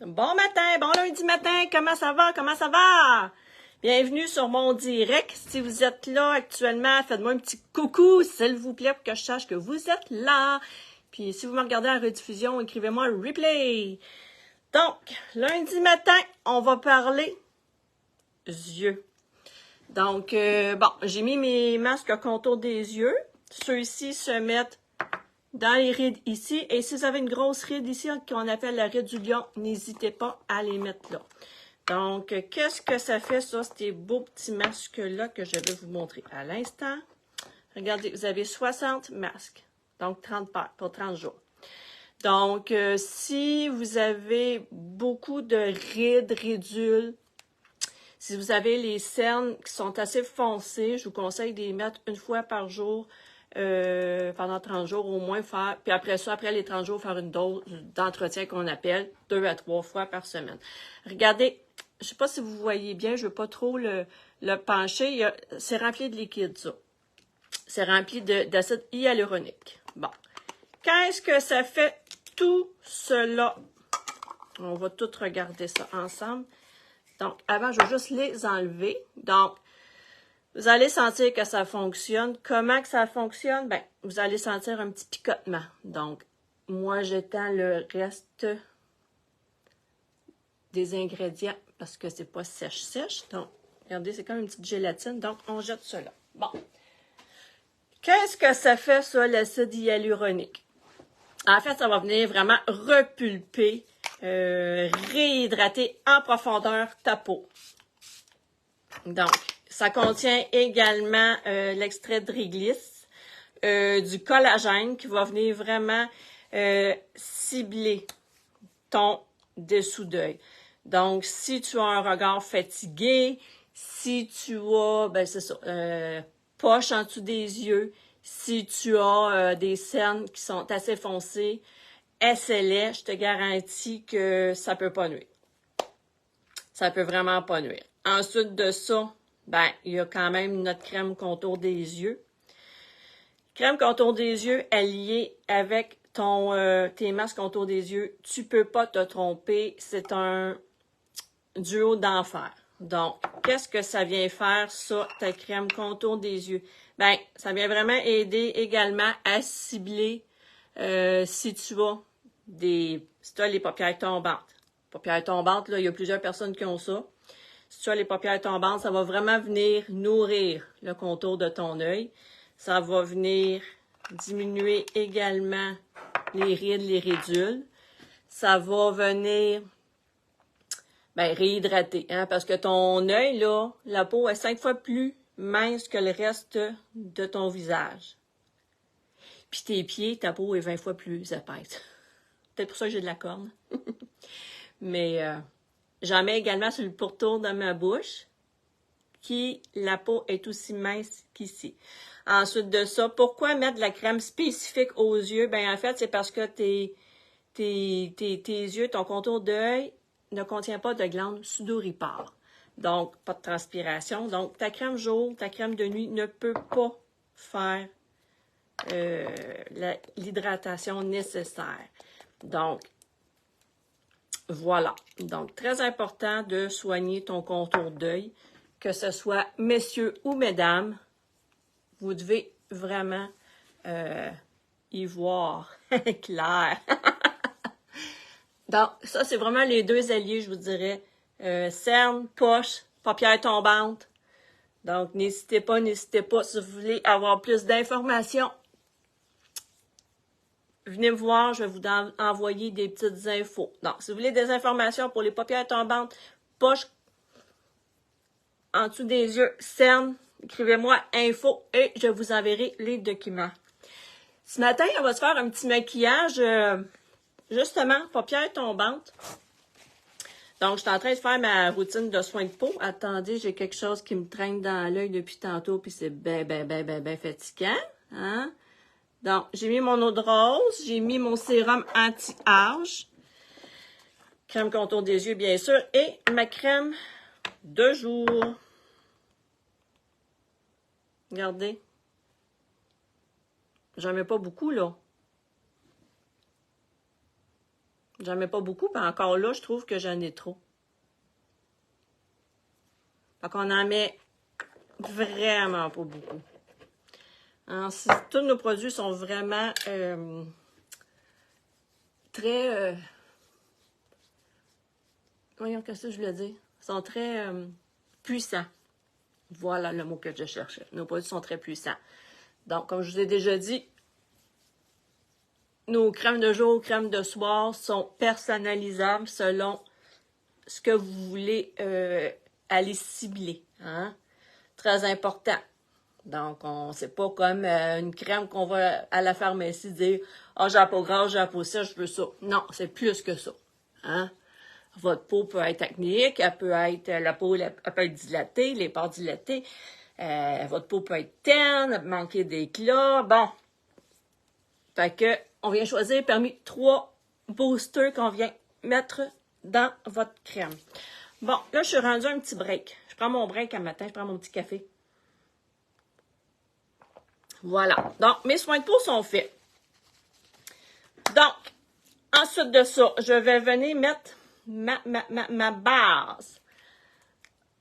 Bon matin, bon lundi matin, comment ça va, comment ça va? Bienvenue sur mon direct. Si vous êtes là actuellement, faites-moi un petit coucou, s'il vous plaît, pour que je sache que vous êtes là. Puis si vous me regardez en rediffusion, écrivez-moi un replay. Donc, lundi matin, on va parler yeux. Donc, bon, j'ai mis mes masques à contour des yeux. Ceux-ci se mettent dans les rides ici. Et si vous avez une grosse ride ici, qu'on appelle la ride du lion, n'hésitez pas à les mettre là. Donc, qu'est-ce que ça fait, ça, ces beaux petits masques-là que je vais vous montrer à l'instant? Regardez, vous avez 60 masques. Donc, 30 paires pour 30 jours. Donc, si vous avez beaucoup de rides, ridules, si vous avez les cernes qui sont assez foncées, je vous conseille de les mettre une fois par jour pendant 30 jours au moins faire. Puis après ça, après les 30 jours, faire une dose d'entretien qu'on appelle 2 à 3 fois par semaine. Regardez, je ne sais pas si vous voyez bien, je ne veux pas trop le pencher. C'est rempli de liquide, ça. C'est rempli d'acide hyaluronique. Bon. Qu'est-ce que ça fait tout cela? On va tout regarder ça ensemble. Donc, avant, je vais juste les enlever. Donc, vous allez sentir que ça fonctionne. Comment que ça fonctionne? Bien, vous allez sentir un petit picotement. Donc, moi, j'étends le reste des ingrédients parce que c'est pas sèche-sèche. Donc, regardez, c'est comme une petite gélatine. Donc, on jette cela. Bon. Qu'est-ce que ça fait, ça, l'acide hyaluronique? En fait, ça va venir vraiment repulper, réhydrater en profondeur ta peau. Donc, ça contient également l'extrait de réglisse, du collagène qui va venir vraiment cibler ton dessous d'œil. Donc, si tu as un regard fatigué, si tu as, ben c'est ça, poche en dessous des yeux, si tu as des cernes qui sont assez foncées, essaie-les, je te garantis que ça peut pas nuire. Ça peut vraiment pas nuire. Ensuite de ça, ben, il y a quand même notre crème contour des yeux. Crème contour des yeux alliée avec tes masques contour des yeux. Tu peux pas te tromper. C'est un duo d'enfer. Donc, qu'est-ce que ça vient faire, ça, ta crème contour des yeux? Ben, ça vient vraiment aider également à cibler si tu as les paupières tombantes. Paupières tombantes, là, il y a plusieurs personnes qui ont ça. Si tu as les paupières tombantes, ça va vraiment venir nourrir le contour de ton œil. Ça va venir diminuer également les rides, les ridules. Ça va venir réhydrater, hein, parce que ton œil, là, la peau est 5 fois plus mince que le reste de ton visage. Puis tes pieds, ta peau est 20 fois plus épaisse. Peut-être pour ça que j'ai de la corne. Mais j'en mets également sur le pourtour de ma bouche, la peau est aussi mince qu'ici. Ensuite de ça, pourquoi mettre de la crème spécifique aux yeux? Ben en fait, c'est parce que tes yeux, ton contour d'œil ne contient pas de glandes sudoripare. Donc, pas de transpiration. Donc, ta crème jour, ta crème de nuit ne peut pas faire l'hydratation nécessaire. Donc, voilà. Donc, très important de soigner ton contour d'œil, que ce soit messieurs ou mesdames. Vous devez vraiment y voir clair. Donc, ça, c'est vraiment les deux alliés, je vous dirais. Cernes, poche, paupières tombantes. Donc, n'hésitez pas, si vous voulez avoir plus d'informations. Venez me voir, je vais vous envoyer des petites infos. Donc, si vous voulez des informations pour les paupières tombantes, poche en dessous des yeux, cernes, écrivez-moi info et je vous enverrai les documents. Ce matin, on va se faire un petit maquillage, justement, paupières tombantes. Donc, je suis en train de faire ma routine de soins de peau. Attendez, j'ai quelque chose qui me traîne dans l'œil depuis tantôt, puis c'est ben fatigant. Hein? Donc, j'ai mis mon eau de rose, j'ai mis mon sérum anti-âge, crème contour des yeux, bien sûr, et ma crème de jour. Regardez. J'en mets pas beaucoup, là. J'en mets pas beaucoup, puis encore là, je trouve que j'en ai trop. Donc, on en met vraiment pas beaucoup. Alors, tous nos produits sont vraiment très... voyons, qu'est-ce que je voulais dire? Ils sont très puissants. Voilà le mot que je cherchais. Nos produits sont très puissants. Donc, comme je vous ai déjà dit, nos crèmes de jour, crèmes de soir sont personnalisables selon ce que vous voulez aller cibler. Hein? Très important. Donc, c'est pas comme une crème qu'on va à la pharmacie dire « Ah, j'ai la peau grasse, j'ai la peau sèche, je veux ça. » Non, c'est plus que ça. Hein? Votre peau peut être acnéique, elle peut être, la peau elle peut être dilatée, les pores dilatés. Votre peau peut être terne, manquer d'éclat. Bon. Fait que, on vient choisir parmi 3 boosters qu'on vient mettre dans votre crème. Bon, là, je suis rendue à un petit break. Je prends mon break un matin, je prends mon petit café. Voilà. Donc, mes soins de peau sont faits. Donc, ensuite de ça, je vais venir mettre ma base.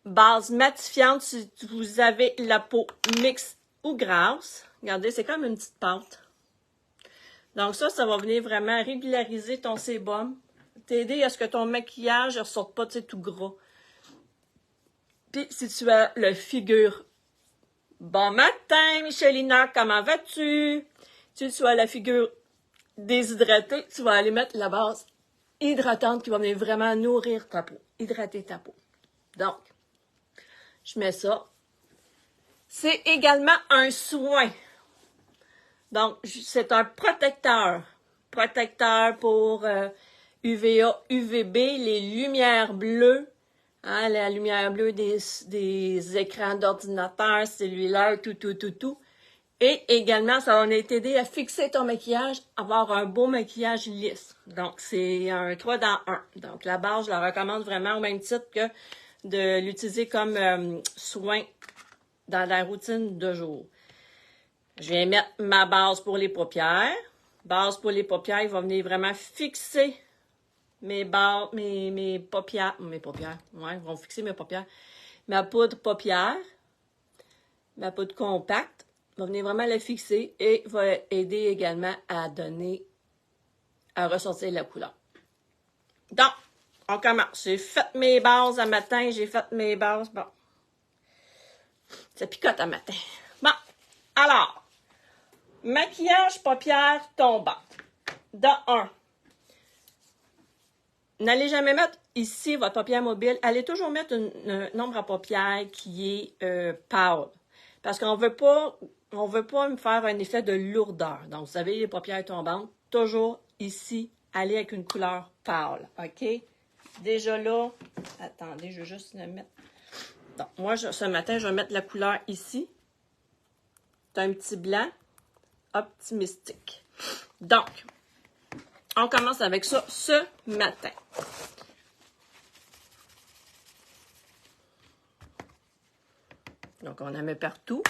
Base matifiante si vous avez la peau mixte ou grasse. Regardez, c'est comme une petite pâte. Donc ça va venir vraiment régulariser ton sébum. T'aider à ce que ton maquillage ne ressorte pas tout gras. Puis si tu as le figure, bon matin Michelina, comment vas-tu? Si tu as la figure déshydratée, tu vas aller mettre la base hydratante qui va venir vraiment nourrir ta peau, hydrater ta peau. Donc, je mets ça. C'est également un soin. Donc, c'est un protecteur. Protecteur pour UVA, UVB, les lumières bleues. Hein, la lumière bleue des écrans d'ordinateur, cellulaire, tout. Et également, ça va t'aider à fixer ton maquillage, avoir un beau maquillage lisse. Donc, c'est un 3 dans 1. Donc, la base, je la recommande vraiment au même titre que de l'utiliser comme soin dans la routine de jour. Je vais mettre ma base pour les paupières. Base pour les paupières, il va venir vraiment fixer mes paupières. Mes paupières, ouais, ils vont fixer mes paupières. Ma poudre paupière, ma poudre compacte, va venir vraiment la fixer et va aider également à ressortir la couleur. Donc, on commence. J'ai fait mes bases un matin, j'ai fait mes bases. Bon, ça picote un matin. Bon, alors. Maquillage paupières tombant. De 1. N'allez jamais mettre ici votre paupière mobile. Allez toujours mettre un ombre à paupières qui est pâle. Parce qu'on veut pas me faire un effet de lourdeur. Donc, vous avez les paupières tombantes. Toujours ici, allez avec une couleur pâle. OK? Déjà là, attendez, je vais juste le mettre. Donc, moi, ce matin, je vais mettre la couleur ici. C'est un petit blanc. Optimistique. Donc, on commence avec ça ce matin. Donc, on en met partout.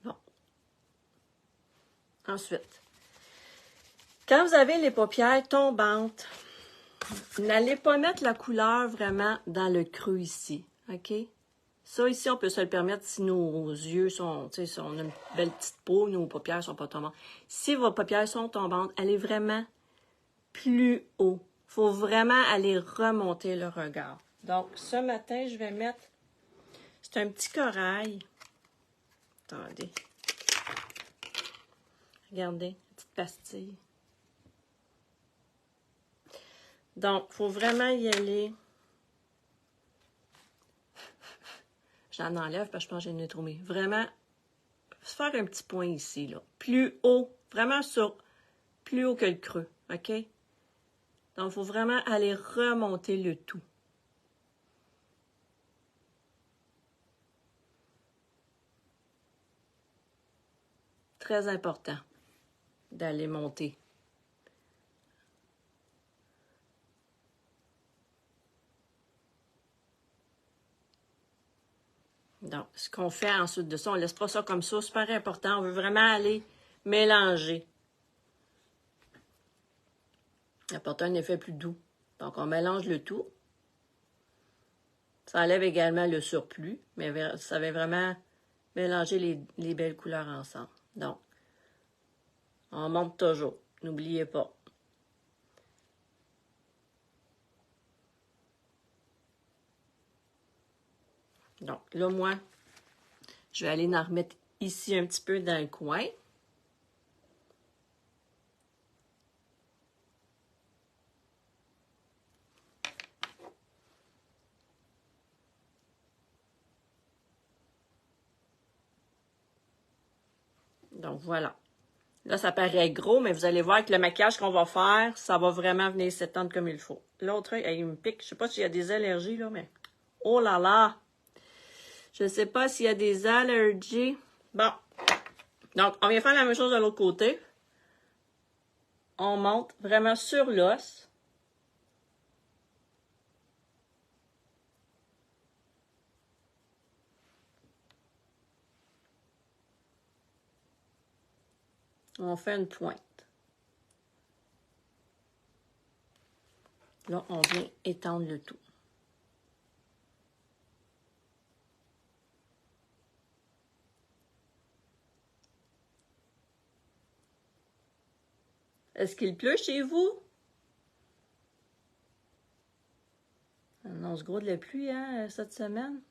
Bon. Ensuite, quand vous avez les paupières tombantes, n'allez pas mettre la couleur vraiment dans le creux ici, OK? Ça, ici, on peut se le permettre si nos yeux sont, tu sais, si on a une belle petite peau, nos paupières ne sont pas tombantes. Si vos paupières sont tombantes, allez vraiment plus haut. Il faut vraiment aller remonter le regard. Donc, ce matin, je vais mettre, c'est un petit corail. Attendez. Regardez, petite pastille. Donc, il faut vraiment y aller. J'en enlève parce que je pense que j'ai le nez trop mis. Vraiment, faire un petit point ici, là. Plus haut, vraiment plus haut que le creux, OK? Donc, il faut vraiment aller remonter le tout. très important d'aller monter. Donc, ce qu'on fait ensuite de ça, on ne laisse pas ça comme ça, super important. On veut vraiment aller mélanger. Apporter un effet plus doux. Donc, on mélange le tout. Ça enlève également le surplus, mais ça va vraiment mélanger les belles couleurs ensemble. Donc, on monte toujours. N'oubliez pas. Donc, là, moi, je vais aller en remettre ici un petit peu dans le coin. Donc, voilà. Là, ça paraît gros, mais vous allez voir que le maquillage qu'on va faire, ça va vraiment venir s'étendre comme il faut. L'autre œil, il me pique. Je sais pas s'il y a des allergies, là, mais... Oh là là! Je ne sais pas s'il y a des allergies. Bon. Donc, on vient faire la même chose de l'autre côté. On monte vraiment sur l'os. On fait une pointe. Là, on vient étendre le tout. Est-ce qu'il pleut chez vous? On annonce gros de la pluie, hein, cette semaine.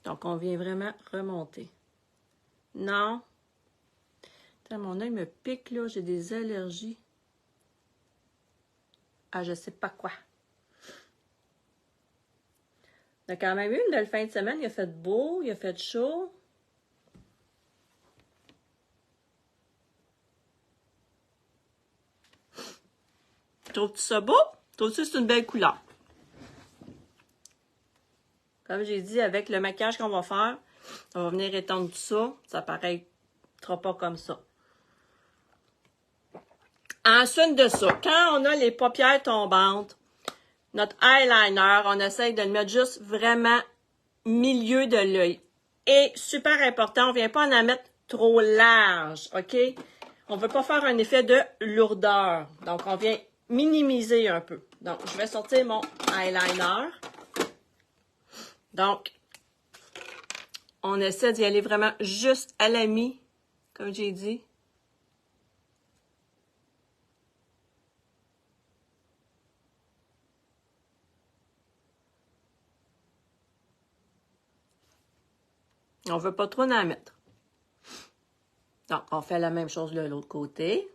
Donc, on vient vraiment remonter. Non. Attends, mon œil me pique, là. J'ai des allergies. Ah, je sais pas quoi. Il y a quand même eu une belle fin de semaine. Il a fait beau, il a fait chaud. Trouves-tu ça beau? Trouves-tu que c'est une belle couleur? Comme j'ai dit, avec le maquillage qu'on va faire, on va venir étendre tout ça. Ça paraîtra pas comme ça. Ensuite de ça, quand on a les paupières tombantes, notre eyeliner, on essaye de le mettre juste vraiment milieu de l'œil. Et super important, on ne vient pas en mettre trop large, OK? On ne veut pas faire un effet de lourdeur. Donc, on vient minimiser un peu. Donc, je vais sortir mon eyeliner. Donc, on essaie d'y aller vraiment juste à la mi, comme j'ai dit. On ne veut pas trop en mettre. Donc, on fait la même chose de l'autre côté.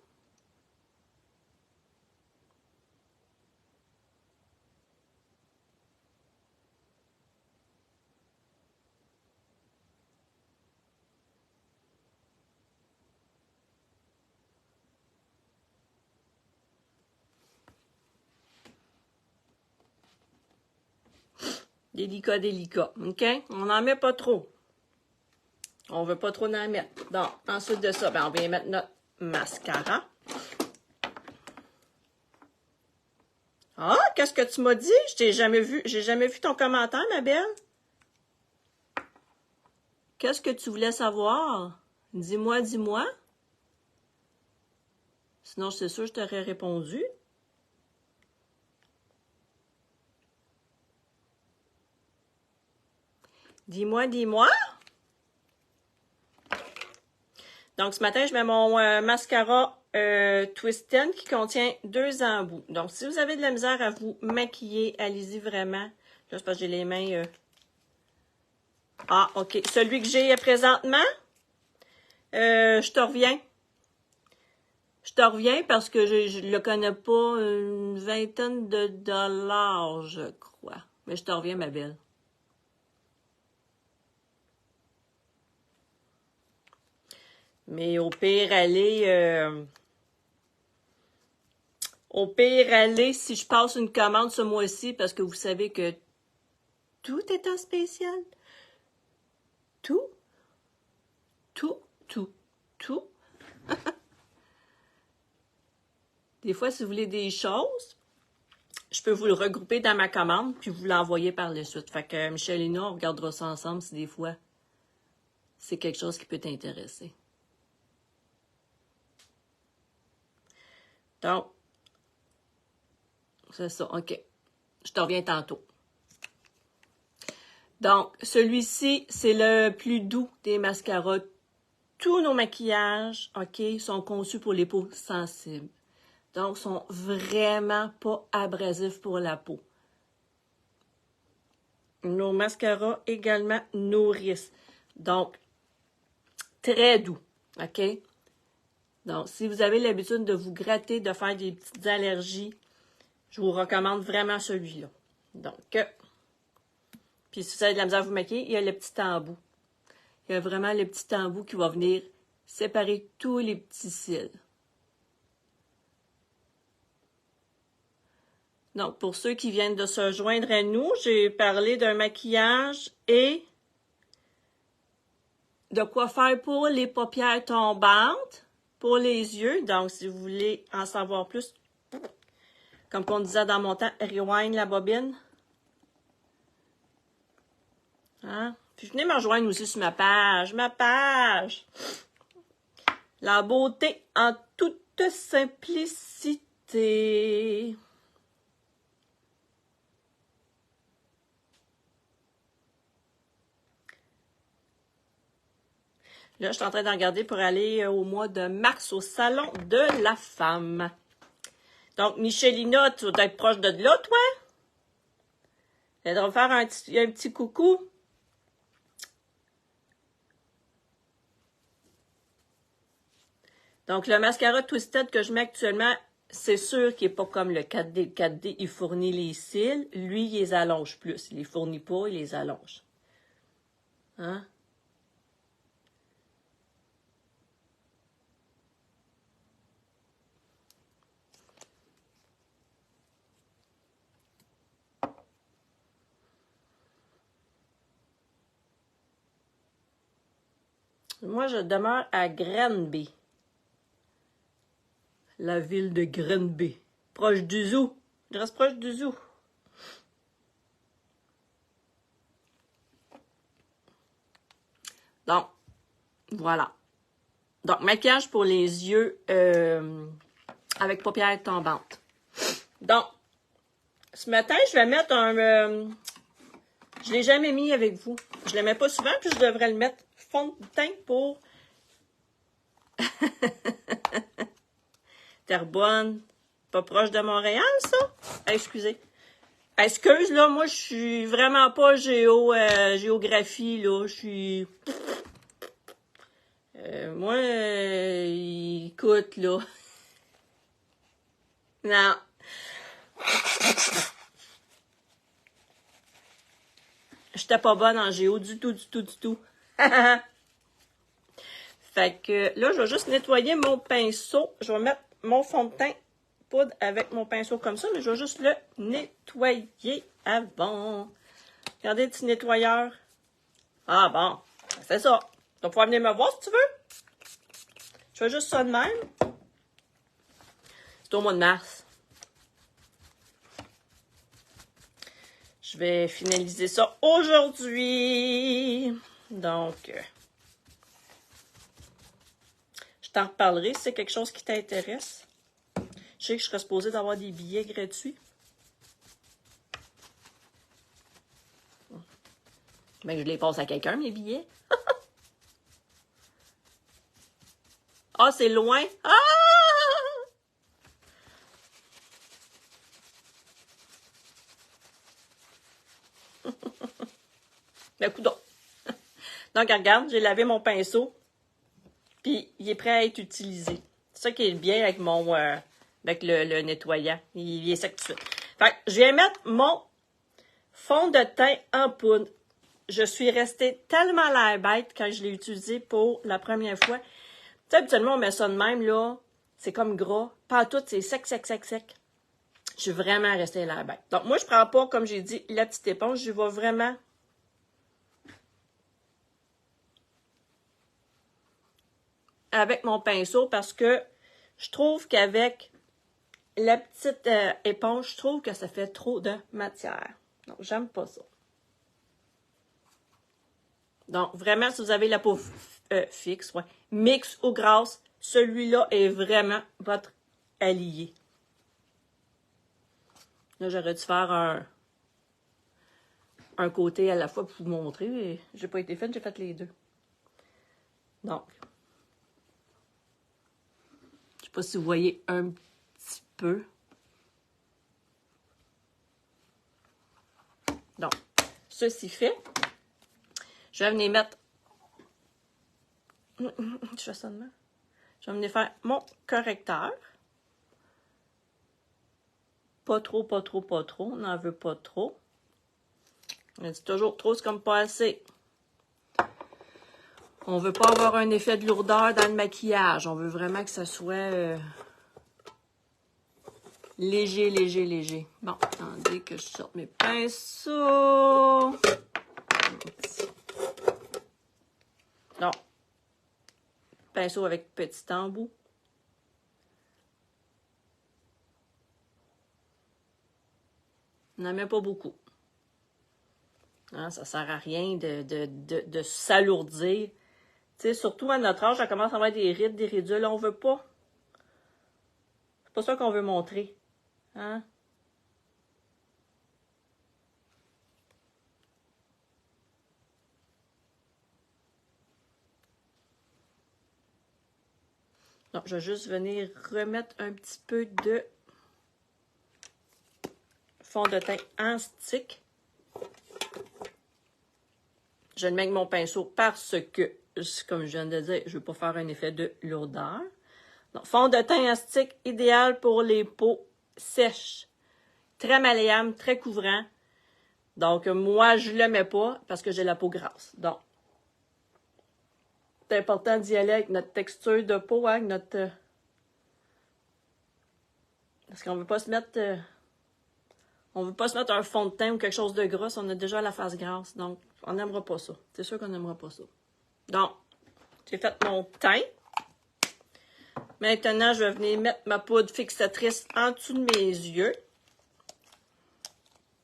Délicat, délicat. OK? On n'en met pas trop. On ne veut pas trop en mettre. Donc, ensuite de ça, ben, on vient mettre notre mascara. Ah, qu'est-ce que tu m'as dit? Je t'ai jamais vu. J'ai jamais vu ton commentaire, ma belle. Qu'est-ce que tu voulais savoir? Dis-moi, dis-moi. Sinon, c'est sûr, je t'aurais répondu. Dis-moi, dis-moi. Donc, ce matin, je mets mon mascara Twist 10 qui contient 2 embouts. Donc, si vous avez de la misère à vous maquiller, allez-y vraiment. Là, c'est parce que j'ai les mains... Ah, OK. Celui que j'ai présentement, je te reviens. Je te reviens parce que je le connais pas, une vingtaine de dollars, je crois. Mais je te reviens, ma belle. Mais au pire, allez Au pire, allez si je passe une commande ce mois-ci, parce que vous savez que tout est en spécial. Tout, tout, tout, tout. Des fois, si vous voulez des choses, je peux vous le regrouper dans ma commande, puis vous l'envoyer par la suite. Fait que Michel et moi, on regardera ça ensemble si des fois, c'est quelque chose qui peut t'intéresser. Donc, c'est ça, OK. Je te reviens tantôt. Donc, celui-ci, c'est le plus doux des mascaras. Tous nos maquillages, OK, sont conçus pour les peaux sensibles. Donc, sont vraiment pas abrasifs pour la peau. Nos mascaras également nourrissent. Donc, très doux, OK? Donc, si vous avez l'habitude de vous gratter, de faire des petites allergies, je vous recommande vraiment celui-là. Donc, puis si vous avez de la misère à vous maquiller, il y a le petit embout. Il y a vraiment le petit embout qui va venir séparer tous les petits cils. Donc, pour ceux qui viennent de se joindre à nous, j'ai parlé d'un maquillage et de quoi faire pour les paupières tombantes, pour les yeux. Donc, si vous voulez en savoir plus, comme on disait dans mon temps, rewind la bobine. Hein? Puis venez me rejoindre aussi sur ma page. La beauté en toute simplicité. Là, je suis en train de regarder pour aller au mois de mars au Salon de la Femme. Donc, Michelina, tu dois être proche de là, toi? Elle doit faire un petit coucou. Donc, le mascara Twisted que je mets actuellement, c'est sûr qu'il n'est pas comme le 4D. Le 4D, il fournit les cils. Lui, il les allonge plus. Il les fournit pas, il les allonge. Hein? Moi, je demeure à Granby. La ville de Granby. Proche du zoo. Je reste proche du zoo. Donc, voilà. Donc, maquillage pour les yeux avec paupières tombantes. Donc, ce matin, je vais mettre un... je ne l'ai jamais mis avec vous. Je ne le mets pas souvent, puis je devrais le mettre fond de teint pour... Terrebonne, pas proche de Montréal, ça? Excusez. Excuse, là, moi, je suis vraiment pas géographie, là. Je suis... moi, écoute, là. Non. J'étais pas bonne en géo du tout. Fait que là, je vais juste nettoyer mon pinceau. Je vais mettre mon fond de teint poudre avec mon pinceau comme ça, mais je vais juste le nettoyer avant. Regardez le petit nettoyeur. Ah bon, c'est ça. Tu vas pouvoir venir me voir si tu veux. Je fais juste ça de même. C'est au mois de mars. Je vais finaliser ça aujourd'hui. Donc, je t'en reparlerai si c'est quelque chose qui t'intéresse. Je sais que je serais supposée d'avoir des billets gratuits. Ben, je les passe à quelqu'un, mes billets. Ah, c'est loin. Ah! Ben, coudonc. Donc, regarde, j'ai lavé mon pinceau. Puis, il est prêt à être utilisé. C'est ça qui est bien avec mon... avec le nettoyant. Il est sec tout de suite. Fait que je vais mettre mon fond de teint en poudre. Je suis restée tellement l'air bête quand je l'ai utilisé pour la première fois. Tu sais, habituellement, on met ça de même, là. C'est comme gras. Pas tout, c'est sec. Je suis vraiment restée là bête. Donc, moi, je prends pas, comme j'ai dit, la petite éponge. Je vais vraiment avec mon pinceau parce que je trouve qu'avec la petite éponge, je trouve que ça fait trop de matière. Donc, j'aime pas ça. Donc, vraiment, si vous avez la peau fixe, ouais, mix ou grasse, celui-là est vraiment votre allié. Là, j'aurais dû faire un côté à la fois pour vous montrer, mais j'ai pas été faite, j'ai fait les deux. Donc, je sais pas si vous voyez un petit peu. Donc, ceci fait, je vais venir mettre... Je fais ça de même. Je vais venir faire mon correcteur. Pas trop, pas trop, pas trop. On n'en veut pas trop. On dit toujours trop, c'est comme pas assez. On veut pas avoir un effet de lourdeur dans le maquillage. On veut vraiment que ça soit léger, léger, léger. Bon, attendez que je sorte mes pinceaux. Non. Pinceau avec petit embout. On n'en met pas beaucoup. Hein, ça sert à rien de s'alourdir. Tu sais, surtout à notre âge, ça commence à avoir des rides, des ridules. On veut pas. C'est pas ça qu'on veut montrer. Hein? Donc, je vais juste venir remettre un petit peu de fond de teint en stick. Je le mets avec mon pinceau parce que, comme je viens de dire, je ne veux pas faire un effet de lourdeur. Donc, fond de teint en stick, idéal pour les peaux sèches. Très malléable, très couvrant. Donc, moi, je ne le mets pas parce que j'ai la peau grasse. Donc, c'est important d'y aller avec notre texture de peau, hein, avec notre... Parce qu'on ne veut pas se mettre... On ne veut pas se mettre un fond de teint ou quelque chose de gras, on a déjà la face grasse. Donc, on n'aimera pas ça. C'est sûr qu'on n'aimera pas ça. Donc, j'ai fait mon teint. Maintenant, je vais venir mettre ma poudre fixatrice en dessous de mes yeux.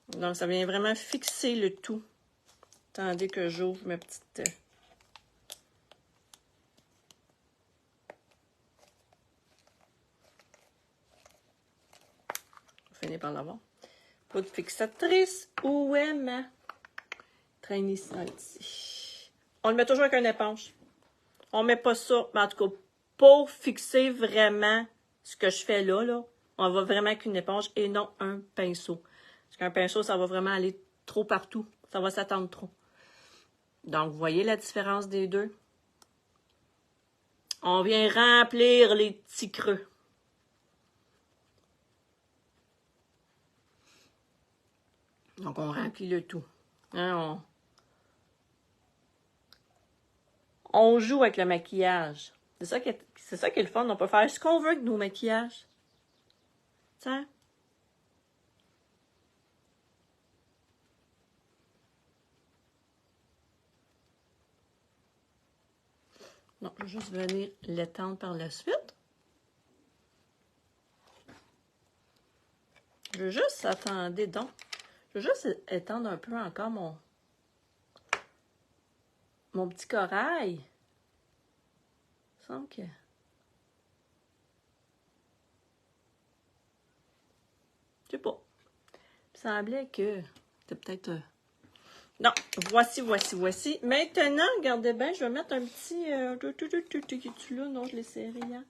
Donc, ça vient vraiment fixer le tout. Attendez que j'ouvre ma petite... On finit par l'avoir. Poudre fixatrice. Où est ma traînissante ici? On le met toujours avec une éponge. On ne met pas ça, mais en tout cas, pour fixer vraiment ce que je fais là, on va vraiment avec une éponge et non un pinceau. Parce qu'un pinceau, ça va vraiment aller trop partout. Ça va s'attendre trop. Donc, vous voyez la différence des deux? On vient remplir les petits creux. Donc, on remplit le tout. Hein, on joue avec le maquillage. C'est ça qui est le fun. On peut faire ce qu'on veut avec nos maquillages. Tiens. Non, je vais juste venir l'étendre par la suite. Je veux juste, attendez donc. Je veux juste étendre un peu encore mon petit corail. Il me semble que... Je sais pas. Il me semblait que c'était peut-être... Non, voici. Maintenant, regardez bien, je vais mettre un petit... là? Non, je l'ai serré hier.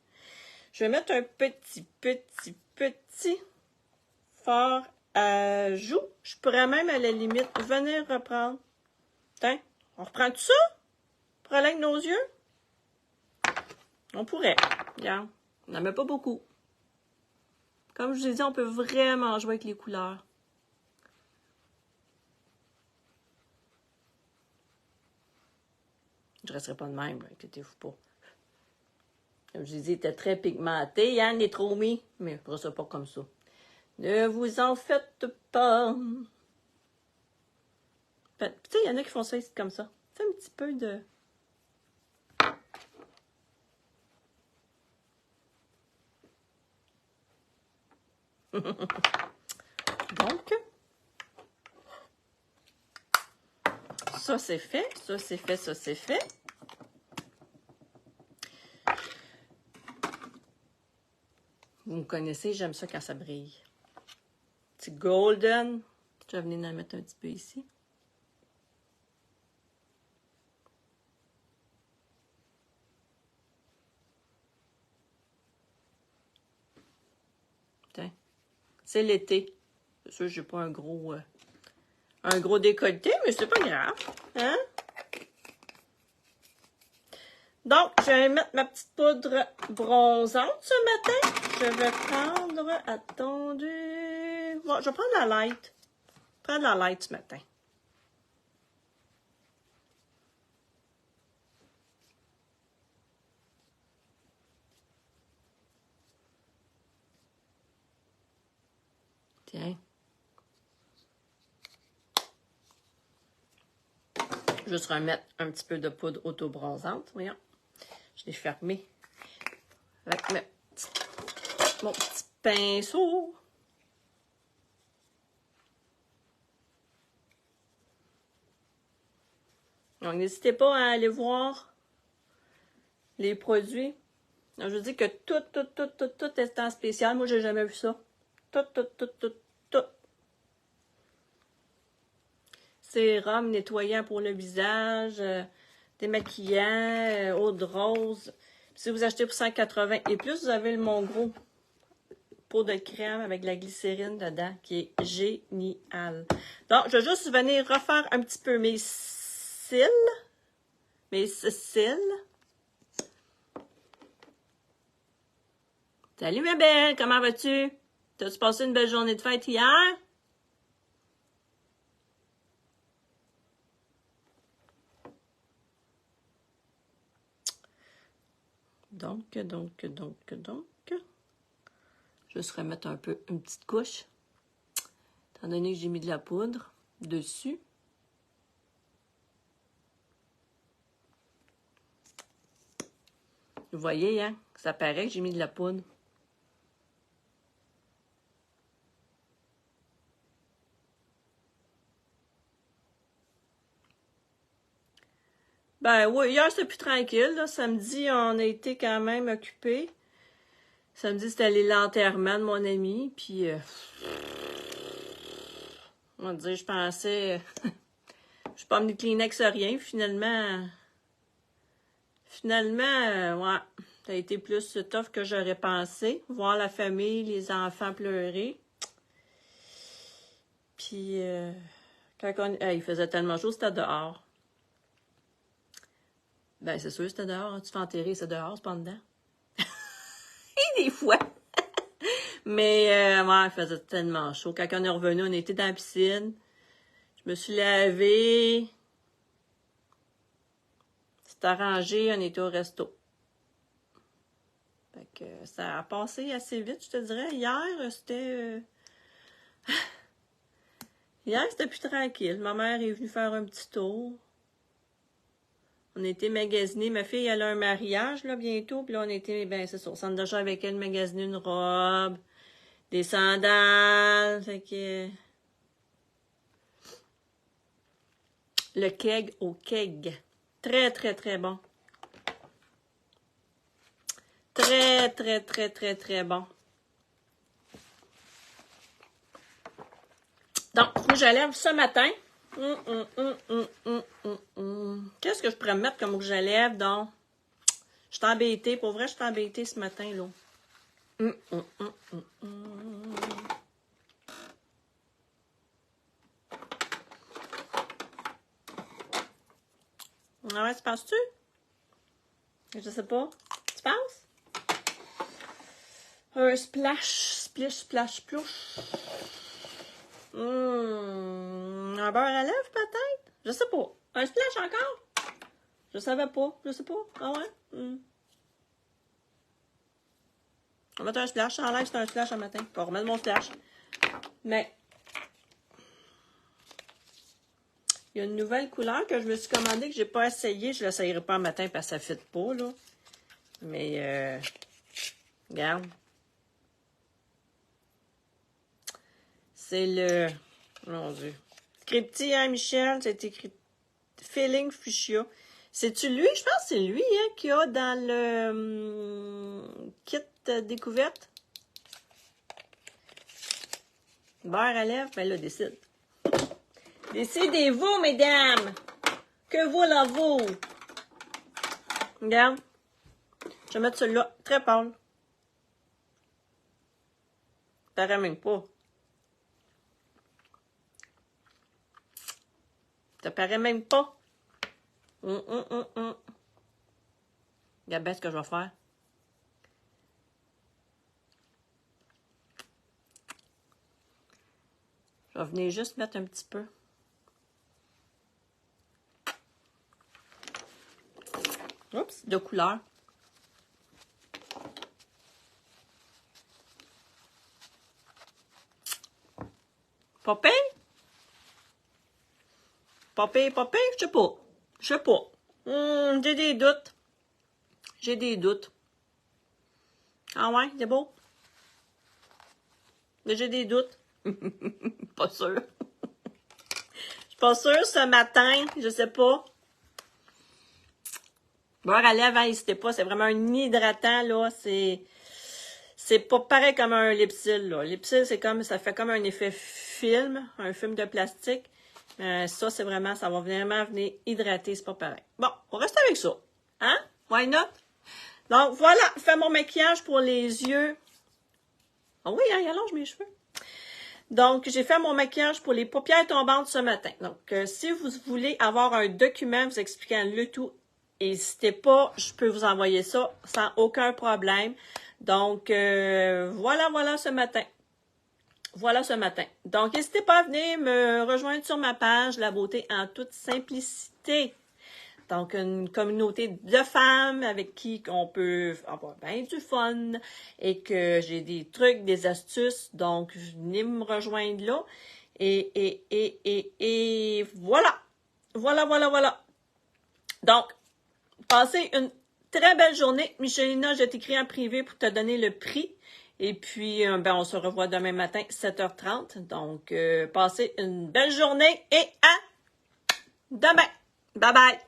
Je vais mettre un petit fard à joues. Je pourrais même, à la limite, venir reprendre. Tiens, on reprend tout ça? Pour aller avec nos yeux? On pourrait. Regarde, on n'en met pas beaucoup. Comme je vous ai dit, on peut vraiment jouer avec les couleurs. Je ne resterai pas de même, inquiétez-vous pas. Comme je vous ai dit, il était très pigmenté. Yann est trop mis, mais je ne ferai ça pas comme ça. Ne vous en faites pas. Tu sais, il y en a qui font ça ici comme ça. Fais un petit peu de... Donc, ça c'est fait, ça c'est fait, ça c'est fait. Vous me connaissez, j'aime ça quand ça brille. Petit golden. Je vais venir en mettre un petit peu ici. Tiens. C'est l'été. C'est sûr que j'ai pas un gros décolleté, mais c'est pas grave. Hein? Donc, je vais mettre ma petite poudre bronzante ce matin. Je vais prendre... Attendez... Bon, je vais prendre la light. Prendre la light ce matin. Tiens. Juste remettre un petit peu de poudre auto-bronzante. Voyons. Je l'ai fermé avec mon petit pinceau. Donc, n'hésitez pas à aller voir les produits. Donc, je vous dis que tout est en spécial. Moi, j'ai jamais vu ça. Tout. Sérum nettoyant pour le visage, démaquillant, eau de rose. Puis si vous achetez pour 180 et plus, vous avez le Mongro pot de crème avec de la glycérine dedans, qui est génial. Donc, je vais juste venir refaire un petit peu mes cils. Salut ma belle, comment vas-tu? T'as-tu passé une belle journée de fête hier? Donc. Juste remettre un peu, une petite couche. Étant donné que j'ai mis de la poudre dessus. Vous voyez, hein? Ça paraît que j'ai mis de la poudre. Ben oui, hier c'était plus tranquille. Là. Samedi, on a été quand même occupés. Samedi, c'était l'enterrement de mon ami. Puis, on va dire, je pensais... je suis pas amené Kleenex rien. Finalement, ouais, ça a été plus tough que j'aurais pensé. Voir la famille, les enfants pleurer. Puis, quand il faisait tellement chaud, c'était dehors. Ben, c'est sûr, c'était dehors. Hein. Tu fais enterrer, c'est dehors, c'est pas dedans. Et des fois. Mais, ouais, il faisait tellement chaud. Quand on est revenu, on était dans la piscine. Je me suis lavée. C'est arrangé, on était au resto. Fait que ça a passé assez vite, je te dirais. Hier, c'était... Hier, c'était plus tranquille. Ma mère est venue faire un petit tour. On était magasiner. Ma fille, elle a un mariage, là, bientôt. Puis là, on était, ben, c'est ça, au centre d'achat avec elle, magasiner une robe, des sandales. Fait que... Le keg au keg. Très, très, très bon. Très, très, très, très, très bon. Donc, rouge à lèvres ce matin. Qu'est-ce que je pourrais me mettre comme rouge à lèvres? Donc, je suis embêtée. Pour vrai, je suis embêtée ce matin, là. Ah ouais, tu penses-tu? Je sais pas. Tu penses? Un splash, splish, splash, plouche. Un beurre à lèvres, peut-être? Je sais pas. Un splash encore? Je savais pas. Je sais pas. Ah ouais? On va mettre un splash. En live, c'est un splash un matin. On va remettre mon splash. Mais il y a une nouvelle couleur que je me suis commandée que j'ai pas essayé. Je l'essayerai pas un matin parce que ça ne fit pas, là. Mais, regarde. C'est le... Mon Dieu. Scripty, hein, Michel? C'est écrit Feeling Fuchsia. C'est-tu lui? Je pense que c'est lui, hein, qu'il y a dans le kit découverte. Beurre à lèvres, ben là, décide. Décidez-vous, mesdames! Que voilà-vous? Regarde. Je vais mettre celui-là très pâle. Ça paraît même pas. Ça paraît même pas. Regarde bien ce que je vais faire. Je vais venir juste mettre un petit peu. Oups, de couleur. Pas pire? Pas pire, je sais pas. Je sais pas. J'ai des doutes. J'ai des doutes. Ah ouais, c'est beau? Mais j'ai des doutes. Pas sûr. Je suis pas sûre ce matin. Je sais pas. Beurre à lèvres, n'hésitez pas. C'est vraiment un hydratant, là. C'est pas pareil comme un Lipsil, là. Lipsil, c'est comme, ça fait comme un effet film, un film de plastique. Ça, c'est vraiment, ça va vraiment venir hydrater, c'est pas pareil. Bon, on reste avec ça. Hein? Why not? Donc, voilà, fais mon maquillage pour les yeux. Ah oui, hein, il allonge mes cheveux. Donc, j'ai fait mon maquillage pour les paupières tombantes ce matin. Donc, si vous voulez avoir un document vous expliquant le tout, n'hésitez pas, je peux vous envoyer ça sans aucun problème. Donc, voilà ce matin. Voilà ce matin. Donc, n'hésitez pas à venir me rejoindre sur ma page La Beauté en toute simplicité. Donc, une communauté de femmes avec qui on peut avoir bien du fun et que j'ai des trucs, des astuces. Donc, venez me rejoindre là. Et voilà. Voilà. Donc, passez une très belle journée. Michelina, je t'écris en privé pour te donner le prix. Et puis, on se revoit demain matin, 7h30. Donc, passez une belle journée et à demain. Bye bye.